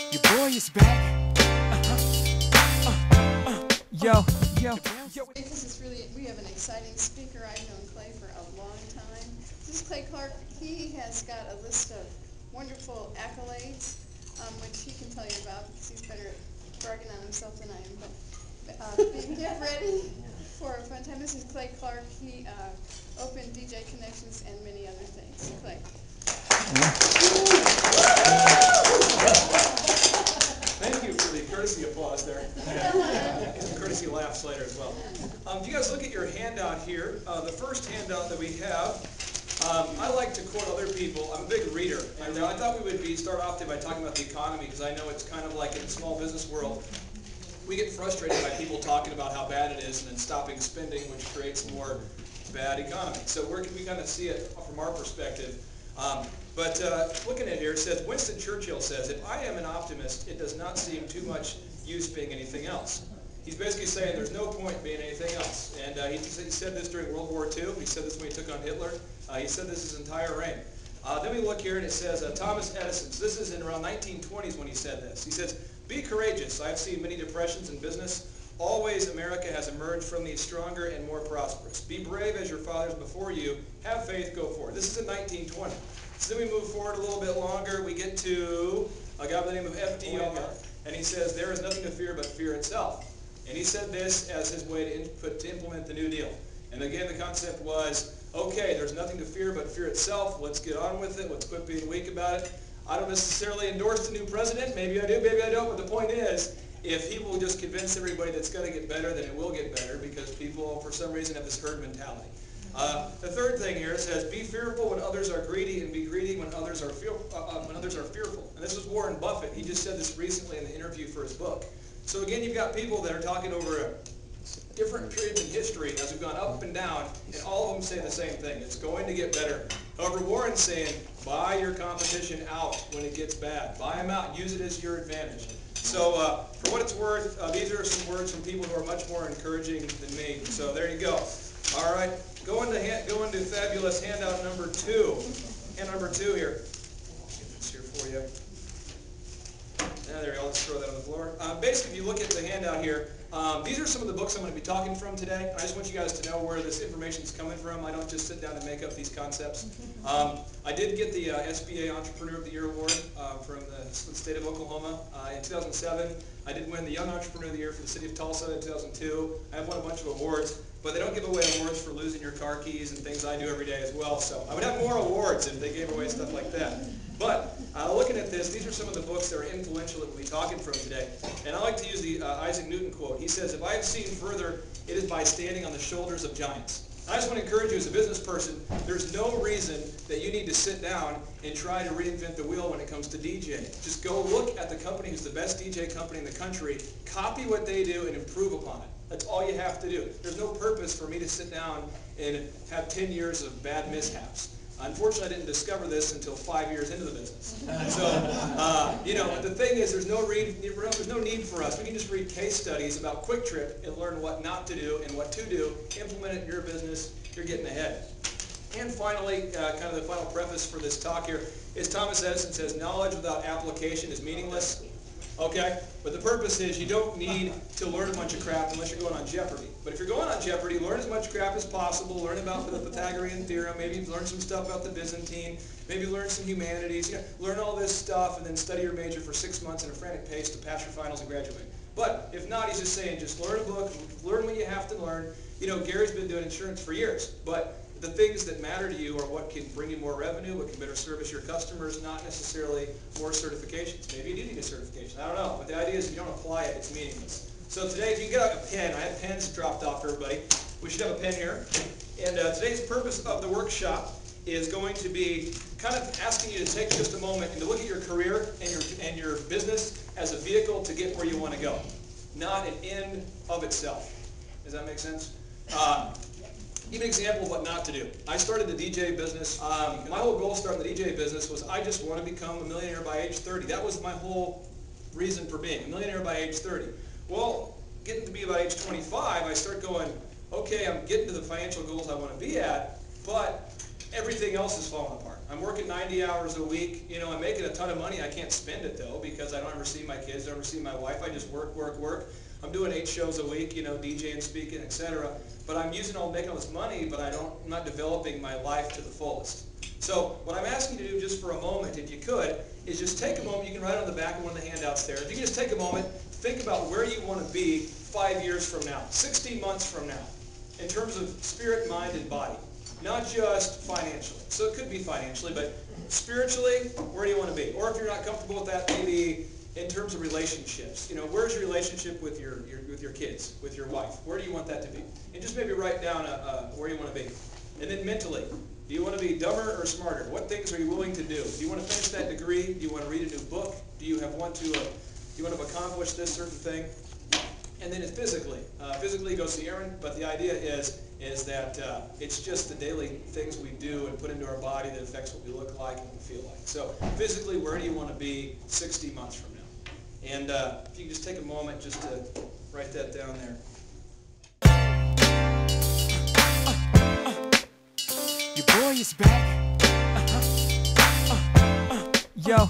Your boy is back. Yo. This is really, we have an exciting speaker. I've known Clay for a long time. This is Clay Clark. He has got a list of wonderful accolades, which he can tell you about because he's better at bragging on himself than I am. But get ready for a fun time. This is Clay Clark. He opened DJ Connections and many other things. Clay. Thank you for the courtesy applause there. And courtesy laughs later as well. If you guys look at your handout here, the first handout that we have, I like to quote other people. I'm a big reader. And I thought we would start off today by talking about the economy because I know it's kind of like in the small business world. We get frustrated by people talking about how bad it is and then stopping spending, which creates more bad economy. So where can we kind of see it from our perspective? But looking at here, it says, Winston Churchill says, if I am an optimist, it does not seem too much use being anything else. He's basically saying there's no point being anything else. And he said this during World War II. He said this when he took on Hitler. He said this his entire reign. Then we look here and it says Thomas Edison. So this is in around 1920s when he said this. He says, be courageous. I have seen many depressions in business. Always America has emerged from these stronger and more prosperous. Be brave as your fathers before you. Have faith, go forward. This is in 1920. So then we move forward a little bit longer. We get to a guy by the name of FDR, and he says, there is nothing to fear but fear itself. And he said this as his way to implement the New Deal. And again, the concept was, okay, there's nothing to fear but fear itself. Let's get on with it. Let's quit being weak about it. I don't necessarily endorse the new president. Maybe I do, maybe I don't. But the point is, if he will just convince everybody that it's going to get better, then it will get better because people, for some reason, have this herd mentality. The third thing here says, be fearful when others are greedy and be greedy when others are fearful. And this was Warren Buffett. He just said this recently in the interview for his book. So again, you've got people that are talking over different periods in history as we've gone up and down, and all of them say the same thing. It's going to get better. However, Warren's saying, buy your competition out when it gets bad. Buy them out. Use it as your advantage. So for what it's worth, these are some words from people who are much more encouraging than me. So there you go. All right. Go into fabulous handout number 2. Hand number 2 here. Get this here for you. There we go. Let's throw that on the floor. Basically, if you look at the handout here, these are some of the books I'm going to be talking from today. I just want you guys to know where this information is coming from. I don't just sit down and make up these concepts. I did get the SBA Entrepreneur of the Year Award from the state of Oklahoma in 2007. I did win the Young Entrepreneur of the Year for the city of Tulsa in 2002. I've won a bunch of awards, but they don't give away awards for losing your car keys and things I do every day as well. So I would have more awards if they gave away stuff like that. But looking at this, these are some of the books that are influential that we'll be talking from today. And I like to use the Isaac Newton quote. He says, if I have seen further, it is by standing on the shoulders of giants. I just want to encourage you as a business person, there's no reason that you need to sit down and try to reinvent the wheel when it comes to DJing. Just go look at the company who's the best DJ company in the country, copy what they do, and improve upon it. That's all you have to do. There's no purpose for me to sit down and have 10 years of bad mishaps. Unfortunately, I didn't discover this until 5 years into the business. So, but the thing is, there's no need for us. We can just read case studies about Quik Trip and learn what not to do and what to do, implement it in your business, you're getting ahead. And finally, kind of the final preface for this talk here is Thomas Edison says, knowledge without application is meaningless. Okay? But the purpose is you don't need to learn a bunch of crap unless you're going on Jeopardy. But if you're going on Jeopardy, learn as much crap as possible. Learn about the Pythagorean theorem. Maybe learn some stuff about the Byzantine. Maybe learn some humanities. Learn all this stuff and then study your major for 6 months in a frantic pace to pass your finals and graduate. But if not, he's just saying just learn a book, learn what you have to learn. Gary's been doing insurance for years, but the things that matter to you are what can bring you more revenue, what can better service your customers, not necessarily more certifications. Maybe you do need a certification. I don't know. But the idea is if you don't apply it, it's meaningless. So today, if you can get out a pen, I have pens dropped off for everybody. We should have a pen here. And today's purpose of the workshop is going to be kind of asking you to take just a moment and to look at your career and your business as a vehicle to get where you want to go, not an end of itself. Does that make sense? Give an example of what not to do. I started the DJ business. My whole goal starting the DJ business was I just want to become a millionaire by age 30. That was my whole reason for being a millionaire by age 30. Well, getting to be about age 25, I start going, okay, I'm getting to the financial goals I want to be at, but everything else is falling apart. I'm working 90 hours a week. You know, I'm making a ton of money. I can't spend it though because I don't ever see my kids, don't ever see my wife. I just work, work, work. I'm doing 8 shows a week, you know, DJing, speaking, etc. But I'm making all this money, but I'm not developing my life to the fullest. So what I'm asking you to do just for a moment, if you could, is just take a moment. You can write it on the back of one of the handouts there. If you can just take a moment, think about where you want to be 5 years from now, 60 months from now, in terms of spirit, mind, and body. Not just financially. So it could be financially, but spiritually, where do you want to be? Or if you're not comfortable with that, maybe in terms of relationships. You know, where's your relationship with your kids, with your wife? Where do you want that to be? And just maybe write down where you want to be. And then mentally, do you want to be dumber or smarter? What things are you willing to do? Do you want to finish that degree? Do you want to read a new book? Do you want to accomplish this certain thing? And then it's physically. Physically, go see Aaron, but the idea is that it's just the daily things we do and put into our body that affects what we look like and what we feel like. So physically, where do you want to be 60 months from now? And if you can just take a moment just to write that down there. Your boy is back. Yo.